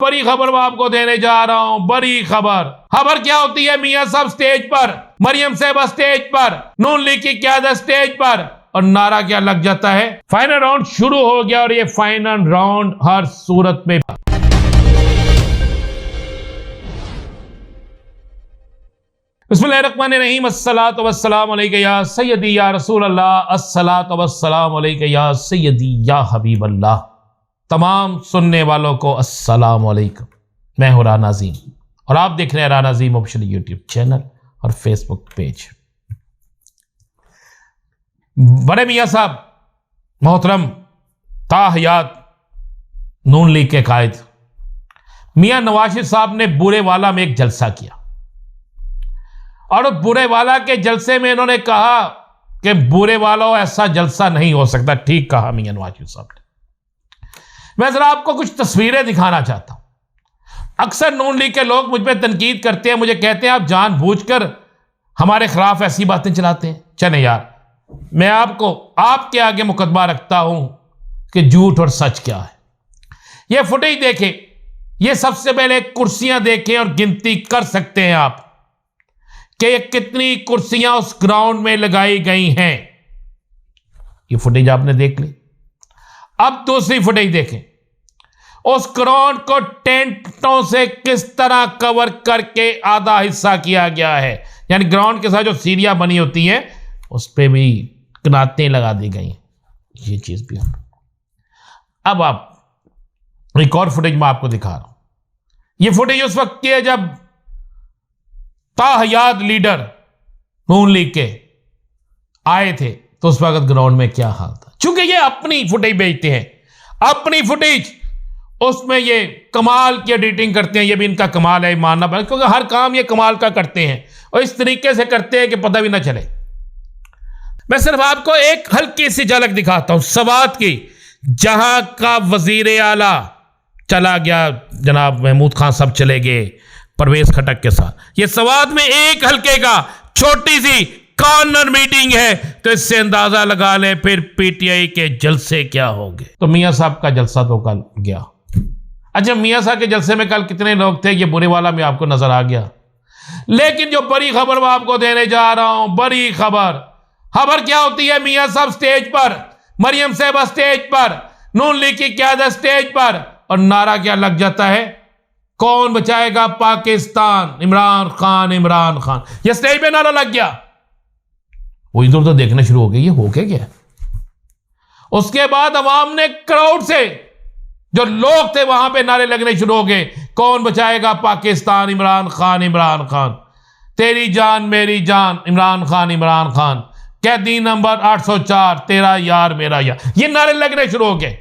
बड़ी खबर मैं आपको देने जा रहा हूं। बड़ी खबर क्या होती है? मियां साहब स्टेज पर, मरियम साहबा स्टेज पर, नून लीग की क़यादत स्टेज पर, और नारा क्या लग जाता है? फाइनल राउंड शुरू हो गया और ये फाइनल राउंड हर सूरत में बिस्मिल्लाहिर्रहमानिर्रहीम। अस्सलातु वस्सलामु अलैका या सय्यदी या रसूल अल्लाह, अस्सलातु वस्सलामु अलैका या सय्यदी या हबीब अल्लाह। तमाम सुनने वालों को अस्सलाम वालेकुम। मैं हूं राना अज़ीम और आप देख रहे हैं राना अज़ीम ऑफिशियल यूट्यूब चैनल और फेसबुक पेज। बड़े मियाँ साहब मोहतरम ताहयात नून लीग के कायद मियाँ नवाज शरीफ साहब ने बुरेवाला में एक जलसा किया और बुरेवाला के जलसे में इन्होंने कहा कि बुरेवाला ऐसा जलसा नहीं हो सकता। ठीक कहा मियाँ नवाज शरीफ साहब ने। मैं जरा आपको कुछ तस्वीरें दिखाना चाहता हूं। अक्सर नून लीग के लोग मुझ पर तनकीद करते हैं, मुझे कहते हैं आप जानबूझकर हमारे खिलाफ ऐसी बातें चलाते हैं। चले यार, मैं आपको आपके आगे मुकदमा रखता हूं कि झूठ और सच क्या है। यह फुटेज देखें, यह सबसे पहले कुर्सियां देखें और गिनती कर सकते हैं आप कि कितनी कुर्सियां उस ग्राउंड में लगाई गई हैं। यह फुटेज आपने देख ली। अब दूसरी फुटेज देखें, उस ग्राउंड को टेंटों से किस तरह कवर करके आधा हिस्सा किया गया है। यानी ग्राउंड के साथ जो सीढ़ियां बनी होती हैं उस पर भी कनातें लगा दी गई। ये चीज भी अब आप एक और फुटेज मैं आपको दिखा रहा हूं। ये फुटेज उस वक्त की है जब ताहयात लीडर नून लीग के आए थे, तो उस वक्त ग्राउंड में क्या हाल था। चूंकि ये अपनी फुटेज बेचते हैं, अपनी फुटेज, उसमें ये कमाल की एडिटिंग करते हैं। ये भी इनका कमाल है, मानना पड़ेगा, क्योंकि हर काम ये कमाल का करते हैं और इस तरीके से करते हैं कि पता भी ना चले। मैं सिर्फ आपको एक हल्की सी झलक दिखाता हूं सवात की, जहां का वजीर आला चला गया, जनाब महमूद खान साहब चले गए परवेज खटक के साथ। ये सवात में एक हल्के का छोटी सी कॉर्नर मीटिंग है, तो इससे अंदाजा लगा ले फिर पीटीआई के जलसे क्या होंगे। तो मियां साहब का जलसा तो कल गया। अच्छा, मियां साहब के जलसे में कल कितने लोग थे ये बुरेवाला में आपको नजर आ गया। लेकिन जो बड़ी खबर मैं आपको देने जा रहा हूं, बड़ी खबर क्या होती है? मियां साहब स्टेज पर, मरियम साहबा स्टेज पर, नून लीग की क़यादत स्टेज पर, और नारा क्या लग जाता है? कौन बचाएगा पाकिस्तान, इमरान खान, इमरान खान। यह स्टेज पे नारा लग गया। वो इधर उधर देखना शुरू हो गए, ये हो क्या। उसके बाद अवाम ने क्राउड से जो लोग थे वहां पे नारे लगने शुरू हो गए, कौन बचाएगा पाकिस्तान, इमरान खान, इमरान खान, तेरी जान मेरी जान, इमरान खान, इमरान खान, कैदी नंबर 804, तेरा यार मेरा यार। ये नारे लगने शुरू हो गए।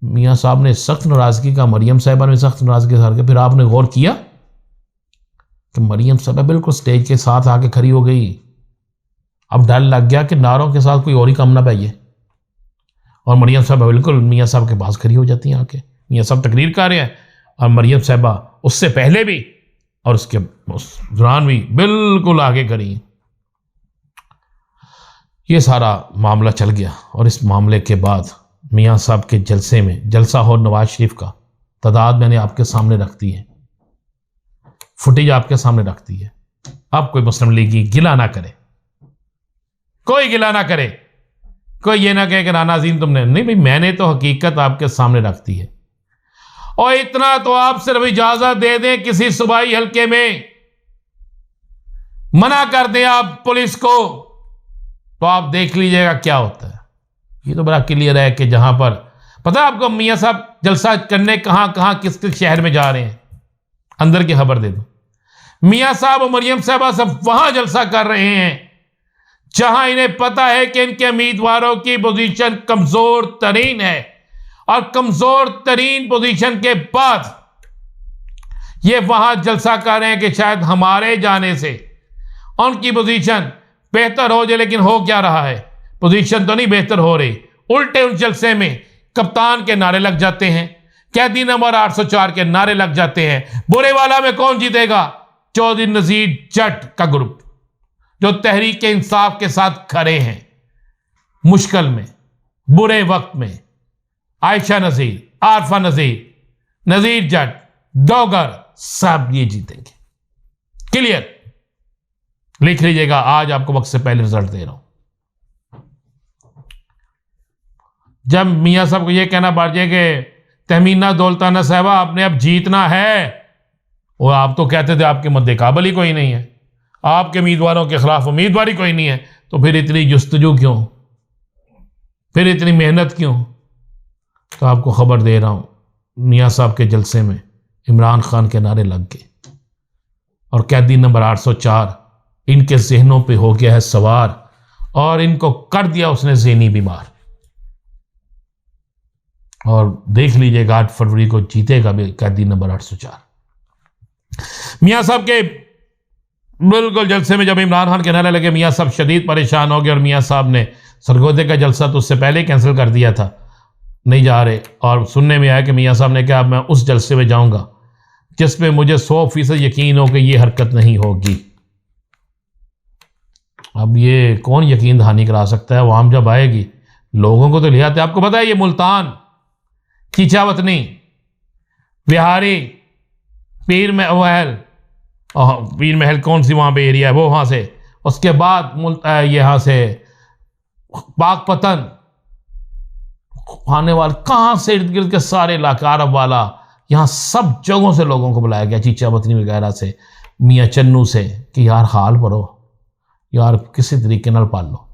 मियां साहब ने सख्त नाराजगी का, मरियम साहबा ने सख्त नाराजगी के। फिर आपने गौर किया कि मरियम साहबा बिल्कुल स्टेज के साथ आके खड़ी हो गई। अब डर लग गया कि नारों के साथ कोई और ही काम ना पाइए, और मरियम साहबा बिल्कुल मियां साहब के पास खड़ी हो जाती हैं आके। मियां साहब तकरीर कर रहे हैं और मरियम साहबा उससे पहले भी और उसके उस दौरान भी बिल्कुल आगे खड़ी हैं। ये सारा मामला चल गया और इस मामले के बाद मियां साहब के जलसे में, जलसा हो नवाज शरीफ का, तादाद मैंने आपके सामने रख दी है, फुटेज आपके सामने रख दी है। अब कोई मुस्लिम लीगी गिला ना करे, कोई गिला ना करे, कोई ये ना कहे कि राना अज़ीम तुमने नहीं। भाई मैंने तो हकीकत आपके सामने रख दी है। और इतना तो आप सिर्फ इजाजत दे दें, किसी सूबाई हल्के में मना कर दें आप पुलिस को, तो आप देख लीजिएगा क्या होता है। ये तो बड़ा क्लियर है कि जहां पर पता है आपको मियां साहब जलसा करने कहां कहां किस किस शहर में जा रहे हैं, अंदर की खबर दे दो। मियां साहब और मरियम साहबा सब वहां जलसा कर रहे हैं जहां इन्हें पता है कि इनके उम्मीदवारों की पोजीशन कमजोर तरीन है, और कमजोर तरीन पोजीशन के बाद ये वहां जलसा कर रहे हैं कि शायद हमारे जाने से उनकी पोजीशन बेहतर हो जाए। लेकिन हो क्या रहा है? पोजीशन तो नहीं बेहतर हो रही, उल्टे उस जलसे में कप्तान के नारे लग जाते हैं, कैदी नंबर 804 के नारे लग जाते हैं। बुरेवाला में कौन जीतेगा? चौधरी नजीर जट का ग्रुप, जो तहरीक इंसाफ के साथ खड़े हैं मुश्किल में, बुरे वक्त में। आयशा नजीर, आरफा नजीर, नजीर जट, डॉगर, सब ये जीतेंगे। क्लियर? लिख लीजिएगा, आज आपको वक्त से पहले रिजल्ट दे रहा हूं। जब मियां साहब को यह कहना पड़ जाए कि तहमीना दौलताना साहबा आपने अब जीतना है, और आप तो कहते थे आपके मद्दे काबिल ही कोई नहीं है, आपके उम्मीदवारों के खिलाफ उम्मीदवार ही कोई नहीं है, तो फिर इतनी जुस्तजू क्यों, फिर इतनी मेहनत क्यों? तो आपको खबर दे रहा हूं, मियां साहब के जलसे में इमरान खान के नारे लग गए और कैदी नंबर 804 इनके जहनों पे हो गया है सवार और इनको कर दिया उसने ज़हनी बीमार। और देख लीजिएगा 8 फरवरी को जीतेगा भी कैदी नंबर 804। मियां साहब के बिल्कुल जलसे में जब इमरान खान के नारे लगे, मियां साहब शदीद परेशान हो गए और मियां साहब ने सरगोदे का जलसा तो उससे पहले कैंसिल कर दिया था, नहीं जा रहे। और सुनने में आया कि मियां साहब ने कहा अब मैं उस जलसे में जाऊंगा जिसमें मुझे 100% यकीन हो कि ये हरकत नहीं होगी। अब ये कौन यकीन दहानी करा सकता है? आवाम जब आएगी, लोगों को तो ले आते। आपको पता है ये मुल्तान, चीचावतनी, बिहारी, पीर महल, पीर महल कौन सी वहां पे एरिया है वो, वहां से उसके बाद यहां से पाकपतन आने वाले, कहां से इर्द गिर्द के सारे इलाके, अरब वाला, यहां सब जगहों से लोगों को बुलाया गया, चीचावतनी वगैरह से, मियाँ चन्नू से, कि यार हाल भरो यार, किसी तरीके नाल पाल लो।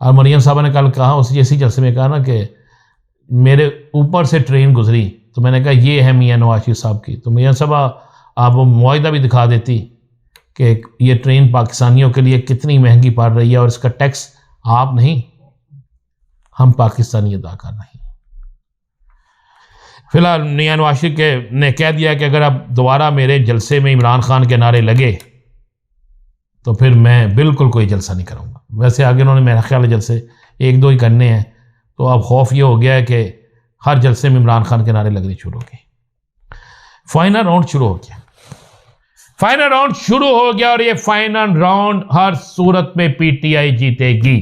और मरियम साहब ने कल कहा उस इसी जलसे में कहा ना कि मेरे ऊपर से ट्रेन गुजरी, तो मैंने कहा ये है मियाँ नवाज शरीफ साहब की, तो मियाँ साहब आप वो मुआहिदा भी दिखा देती कि ये ट्रेन पाकिस्तानियों के लिए कितनी महंगी पड़ रही है और इसका टैक्स आप नहीं, हम पाकिस्तानी अदा कर रहे हैं। फिलहाल मियाँ नवाज शरीफ ने कह दिया कि अगर आप दोबारा मेरे जलसे में इमरान खान के नारे लगे तो फिर मैं बिल्कुल कोई जलसा नहीं करूँगा। वैसे आगे उन्होंने मेरा ख्याल है जलसे 1-2 ही करने हैं, तो अब खौफ ये हो गया है कि हर जलसे में इमरान खान के नारे लगने शुरू हो गए। फाइनल राउंड शुरू हो गया, फाइनल राउंड शुरू हो गया और ये फाइनल राउंड हर सूरत में पीटीआई जीतेगी।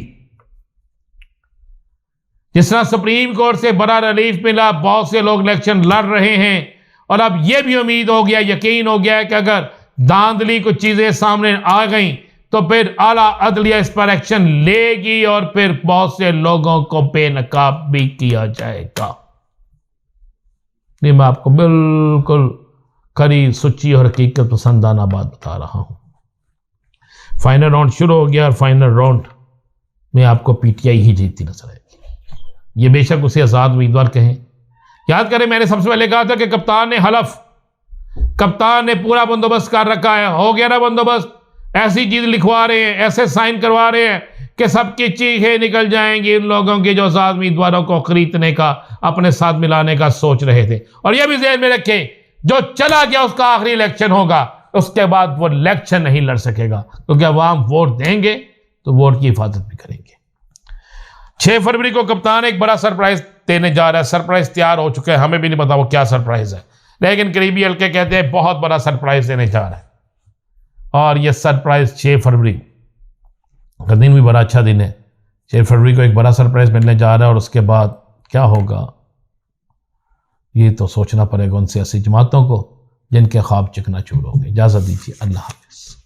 जिस तरह सुप्रीम कोर्ट से बड़ा रिलीफ मिला, बहुत से लोग इलेक्शन लड़ रहे हैं और अब यह भी उम्मीद हो गया, यकीन हो गया है कि अगर धांधली कुछ चीजें सामने आ गई तो फिर आला अदलिया इस पर एक्शन लेगी और फिर बहुत से लोगों को बेनकाब भी किया जाएगा। नहीं, मैं आपको बिल्कुल खरी, सच्ची और हकीकत पसंदाना बात बता रहा हूं। फाइनल राउंड शुरू हो गया और फाइनल राउंड में आपको पीटीआई ही जीतती नजर आएगी। ये बेशक उसे आजाद उम्मीदवार कहें। याद करें मैंने सबसे पहले कहा था कि कप्तान ने हलफ, कप्तान ने पूरा बंदोबस्त कर रखा है, हो गया ना बंदोबस्त, ऐसी चीज लिखवा रहे हैं, ऐसे साइन करवा रहे हैं कि सबकी चीखें निकल जाएंगी उन लोगों की जो आजाद उम्मीदवारों को खरीदने का, अपने साथ मिलाने का सोच रहे थे। और यह भी ध्यान में रखें, जो चला गया उसका आखिरी इलेक्शन होगा, उसके बाद वो इलेक्शन नहीं लड़ सकेगा, क्योंकि अवाम वोट देंगे तो वोट की हिफाजत भी करेंगे। 6 फरवरी को कप्तान एक बड़ा सरप्राइज देने जा रहा है। सरप्राइज तैयार हो चुका है, हमें भी नहीं पता वो क्या सरप्राइज है, लेकिन करीबी हल्के कहते हैं बहुत बड़ा सरप्राइज देने जा रहा है। और यह सरप्राइज 6 फरवरी का दिन भी बड़ा अच्छा दिन है। 6 फरवरी को एक बड़ा सरप्राइज मिलने जा रहा है और उसके बाद क्या होगा ये तो सोचना पड़ेगा उन सियासी जमातों को जिनके ख्वाब चकनाचूर हो गए। इजाजत दीजिए, अल्लाह हाफिज।